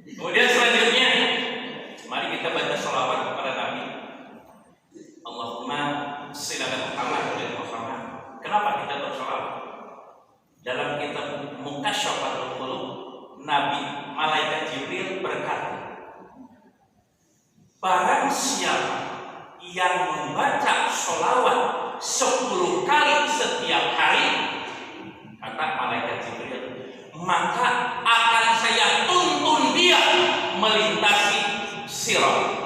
Kemudian selanjutnya, mari kita baca sholawat kepada Nabi. Allahumma sholli ala Muhammad wa Muhammad. Kenapa kita bersolawat? Dalam kitab Mukasyfatul Qulub, Nabi Malaikat Jibril berkata, barang siapa yang membaca sholawat 10 kali setiap hari, kata Malaikat Jibril, maka akan saya tuntun dia melintasi sirat,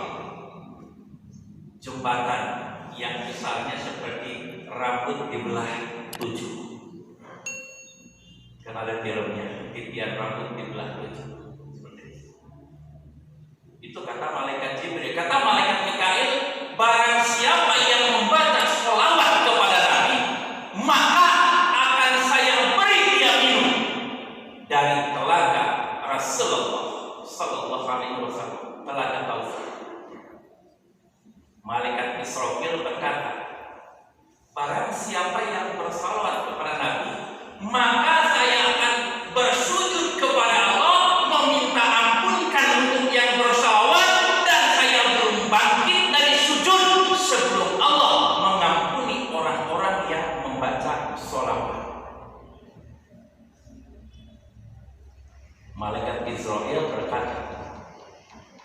jembatan yang besarnya seperti rambut dibelah 7. Karena ada filmnya, titian rambut dibelah 7. Seperti itu kata Malaikat Jibril. Kata Malaikat Mikail, barang siapa yang membaca sholawat kepada Nabi, maka akan saya beri dia minum dari telaga Rasulullah Sallallahu Alaihi Wasallam, telaga Kautsar. Malaikat Israfil berkata, barang siapa yang bersalawat kepada Nabi, maka saya akan bersujud kepada Allah, meminta ampunkan untuk yang bersalawat, dan saya belum bangkit dari sujud sebelum Allah mengampuni orang-orang yang membaca sholawat. Malaikat Israfil berkata,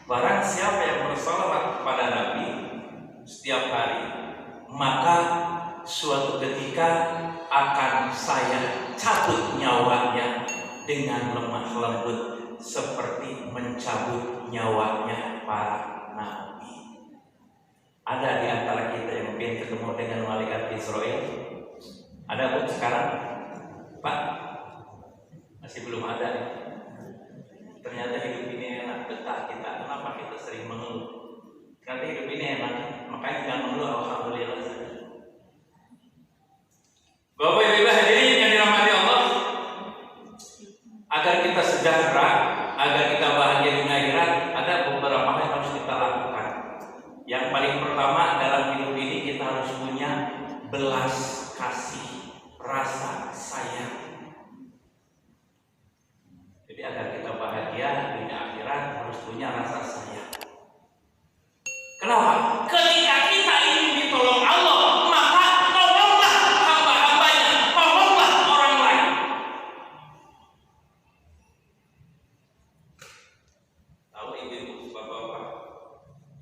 barang siapa yang bersalawat kepada Nabi setiap hari, maka suatu ketika akan saya cabut nyawanya dengan lemah lembut seperti mencabut nyawanya para nabi. Ada di antara kita yang mungkin ketemu dengan Malaikat Israel? Ada pun sekarang? Pak? Masih belum ada. Ternyata hidup ini enak, betah kita. Kenapa kita sering mengeluh? Karena hidup ini enak, makanya jangan mengeluh, alhamdulillah saja. Bapak Ibu hadirin yang dirahmati Allah, agar kita sejahtera, agar kita bahagia di akhirat, ada beberapa hal yang harus kita lakukan. Yang paling pertama dalam hidup ini kita harus punya belas kasih, rasa sayang. Jadi agar kita bahagia di akhirat harus punya rasa sayang. Kenapa? Ketika kita ingin ditolong Allah, maka tolonglah hamba-hambanya, tolonglah orang lain. Tahu ibu-ibu, bapak-bapak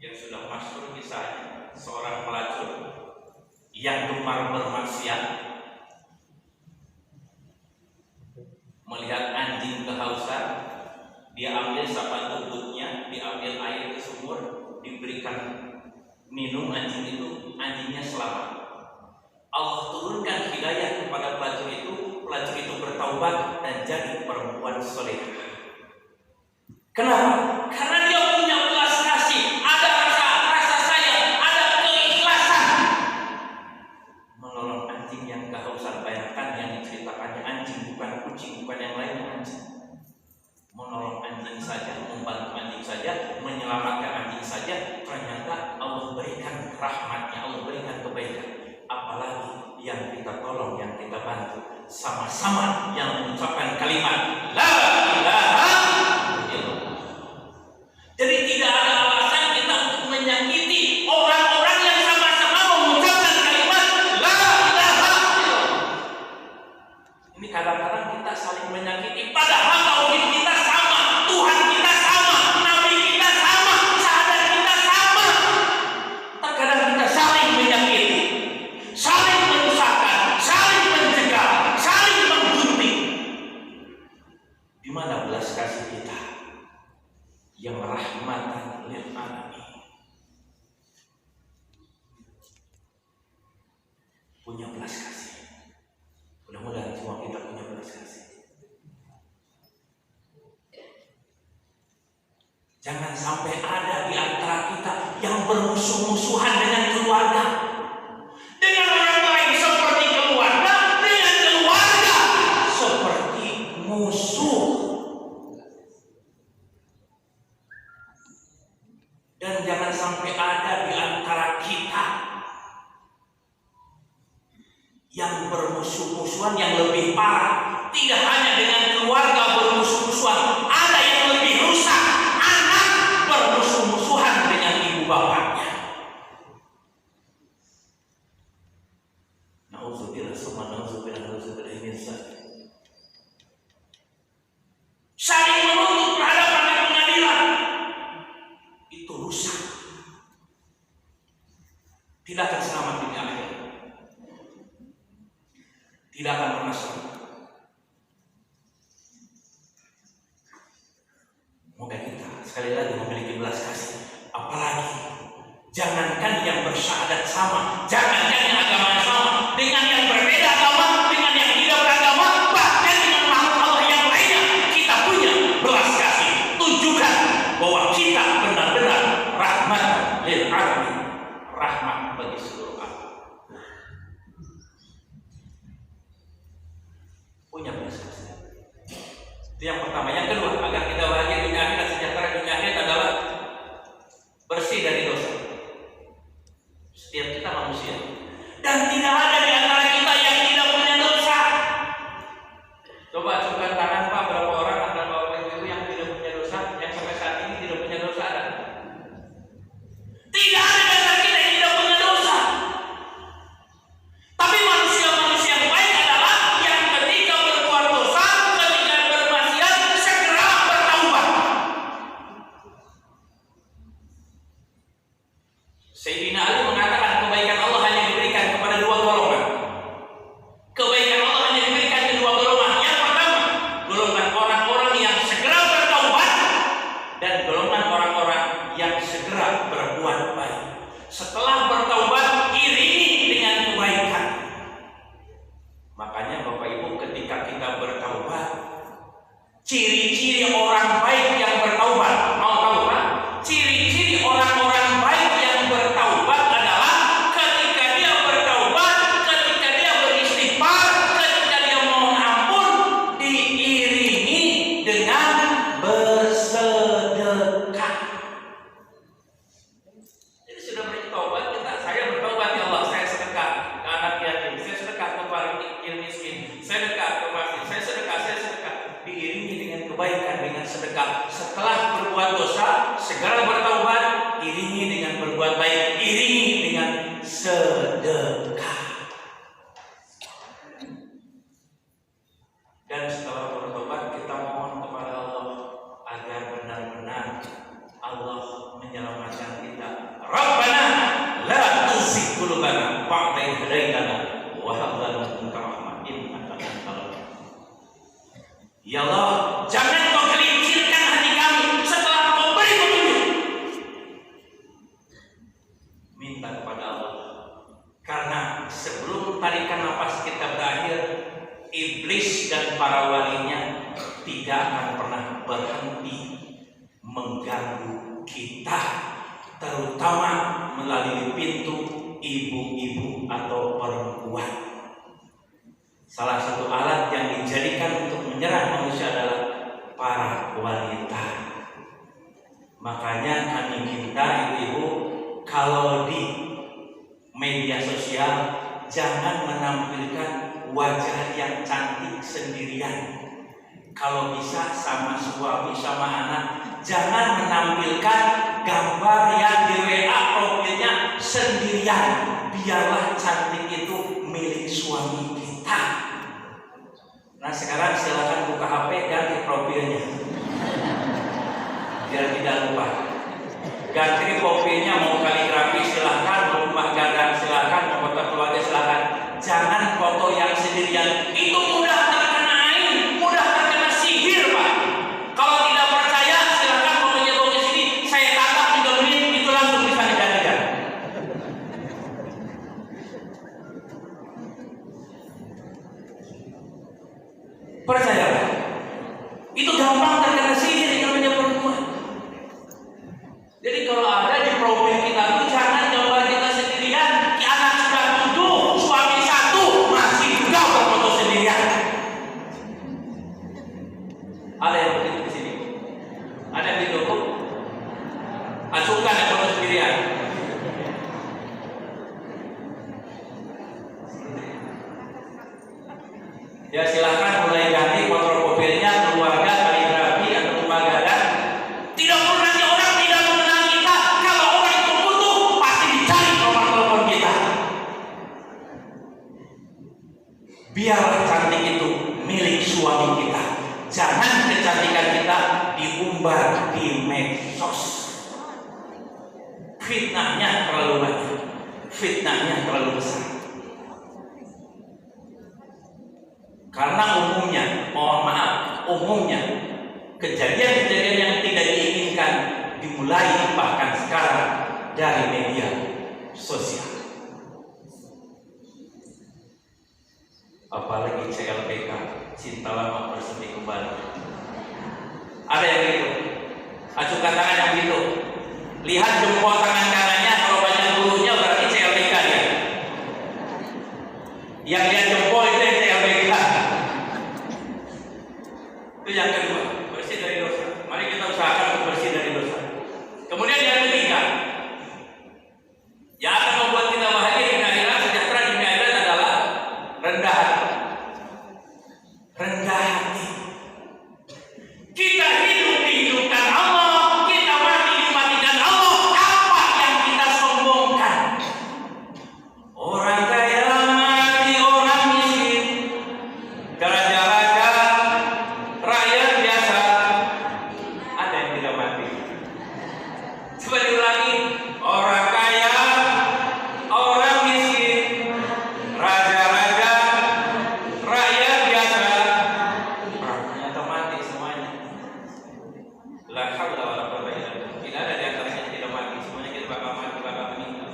yang sudah masyhur kisahnya, seorang pelacur yang gemar bermaksiat melihat anjing kehausan, dia ambil sepatu butnya, diambil air ke sumur, diberikan minum anjing itu, anjingnya selamat. Allah turunkan hidayah kepada pelacur itu bertaubat dan jadi perempuan solehah. Kenapa? Karena dia punya belas kasih, ada rasa sayang, ada keikhlasan menolong anjing yang kehausan. Bayangkan yang diceritakannya anjing, bukan kucing, bukan yang lainnya, anjing. Menolong anjing saja, membantu anjing saja, menyelamatkan anjing saja, ternyata Allah berikan rahmatnya, Allah berikan kebaikan. Apalagi yang kita tolong, yang kita bantu, sama-sama yang mengucapkan kalimat La ilaha illallah. Jadi tidak ada alasan kita untuk menyakiti orang-orang yang sama-sama mengucapkan kalimat La ilaha illallah. Ini kadang-kadang kita saling menyakiti, padahal tauhid kita sama, Tuhan kita sama, Nabi kita sama, syahadat kita sama. Terkadang kita saling menyakiti, saling menyusahkan, saling mencegah, saling menggunting. Di mana belas kasih kita yang rahmatan lil alamin? Punya belas kasih. Mudah-mudahan semua kita punya belas kasih. Jangan sampai ada di antara kita yang bermusuh-musuhan dengan keluarga, dengan orang lain seperti keluarga, dengan keluarga seperti musuh. Dan jangan sampai ada di antara kita yang bermusuh-musuhan yang lebih parah. Tidak hanya dengan keluarga bermusuh-musuhan, ada yang lebih rusak, sekali lagi memiliki belas kasih. Apalagi jangankan yang bersyahadat sama, jangankan yang agamanya sama, dengan yang berbeda agama, dengan yang tidak beragama, bahkan dengan makhluk Allah yang lainnya, kita punya belas kasih. Tunjukkan bahwa kita benar-benar rahmat lil alamin, rahmat bagi seluruh alam. Punya belas kasih. Itu yang pertama. Yang kedua, agar kita bahagia dunia akhirat, sejahtera dunia akhirat adalah bersih dari dosa. Setiap kita manusia, dan tidak ada di antara kita yang tidak punya dosa. Coba angkat tangan Pak, berapa orang antara bapak ibu yang tidak punya dosa, yang sampai saat ini tidak punya dosa ada? Tidak ada di antara kita yang tidak punya dosa. Tapi manusia-manusia yang baik adalah yang ketika berbuat dosa, ketika bermaksiat, segera bertaubat. Sayyidina Ali mengatakan kebaikan Allah hanya diberikan kepada dua golongan. Kebaikan Allah hanya diberikan ke dua golongan. Yang pertama, golongan orang-orang yang segera bertaubat, dan golongan orang-orang yang segera berbuat baik. Setelah bertaubat, iringi dengan kebaikan. Makanya Bapak Ibu, ketika kita bertaubat, ciri-ciri orang baik yang bertaubat, mau tahu Pak? Ciri-ciri orang-orang baik yang bertaubat adalah ketika dia bertaubat, ketika dia beristighfar, ketika dia mohon ampun, diiringi dengan bersedekah. Jadi sudah bertaubat kita, saya bertaubat ya Allah, saya sedekah ke anak yatim, saya sedekah ke fakir miskin, saya sedekah ke fakir, saya sedekah, diiringi dengan kebaikan, dengan sedekah. Setelah berbuat dosa, segera bertaubat, iringi dengan berbuat baik, iringi dengan sedekah. Dan setelah bertobat, kita mohon kepada Allah agar benar-benar Allah menyelamatkan kita. Rabbana la tuzigh qulubana ba'da idh hadaitana wa hab lana min ladunka rahmah innaka antal wahhab. Ya Allah, jangan Kau gelincirkan hati kami setelah Kau beri petunjuk. Minta kepada Allah, karena sebelum tarikan nafas kita berakhir, iblis dan para walinya tidak akan pernah berhenti mengganggu kita, terutama melalui pintu ibu-ibu atau perempuan. Salah satu alat yang dijadikan untuk menyerang manusia adalah para wanita. Makanya kami minta ibu-ibu, kalau di media sosial jangan menampilkan wajah yang cantik sendirian. Kalau bisa sama suami sama anak, jangan menampilkan gambar yang di WA profilnya sendirian. Biarlah cantik itu milik suami kita. Nah sekarang silakan buka HP, ganti profilnya biar tidak lupa. Ganti profilnya, mau kaligrafi silakan, mau rumah gadang silakan, mau foto keluarga silakan. Jangan foto yang sendirian, itu mudah terkena ain, mudah terkena sihir Pak. Kalau tidak percaya silakan fotonya bawa ke sini, saya tangkap 3 menit, itu langsung bisa digantikan. Percaya Pak, itu gampang terkena sihir yang namanya perempuan. Jadi kalau ada di profil kita itu jangan gambar kita sendirian, anak sudah 7, suami 1, masih juga berfoto sendirian. Ada yang begitu di sini? Ada yang begitu? Acuhkan ya foto sendirian. Ya silakan mulai ganti foto profilnya, keluarga, kaligrafi atau rumah gadang. Tidak perlu nanti orang tidak mengenal kita. Kalau orang itu butuh, pasti dicari nomor telepon kita. Biarlah cantik itu milik suami kita. Jangan kecantikan kita diumbar di medsos. Fitnahnya terlalu banyak, fitnahnya terlalu besar. Karena umumnya, mohon maaf, umumnya kejadian-kejadian yang tidak diinginkan dimulai bahkan sekarang dari media sosial. Apalagi CLBK, cinta lama bersemi kembali. Ada yang gitu, acukan tangan yang gitu. Lihat jempol tangan kanannya, kalau banyak bulunya berarti CLBK dia. Yang lihat jempol itu yang CLBK. Itu yang kedua, bersih dari dosa. Mari kita usahakan untuk bersih dari dosa. Kemudian yang ketiga, yang akan membuat kita bahagia di akhirat, sejahtera di akhirat adalah rendah hati. Rendah hati. Kita hidup dihidupkan Allah, kita mati dimatikan Allah. Apa yang kita sombongkan? Orang kaya mati orang miskin, raja-raja, rakyat biasa. Ada yang tidak mati. Coba diulangi. Orang kaya, orang miskin, raja-raja, rakyat biasa. Ternyata mati semuanya. La haula wala quwwata illa billah. Tidak ada di antaranya yang tidak mati. Semuanya kita bakal mati, bakal meninggal.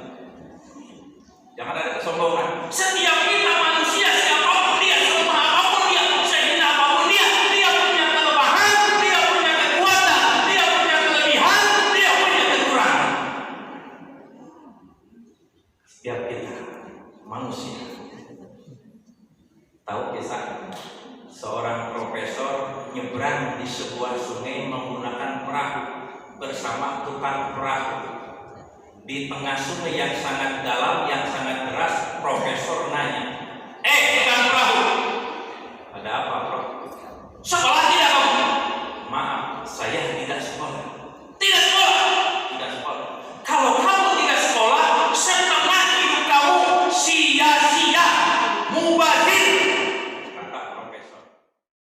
Jangan ada kesombongan. Setiap kita manusia, siapapun dia, semua apapun dia, sehingga apapun dia punya kelemahan, dia punya kekuatan, dia punya kelebihan, dia punya kekurangan. Setiap kita manusia. Tahu kisah seorang profesor nyebrang di sebuah sungai menggunakan perahu bersama tukang perahu. Di tengah sungai yang sangat dalam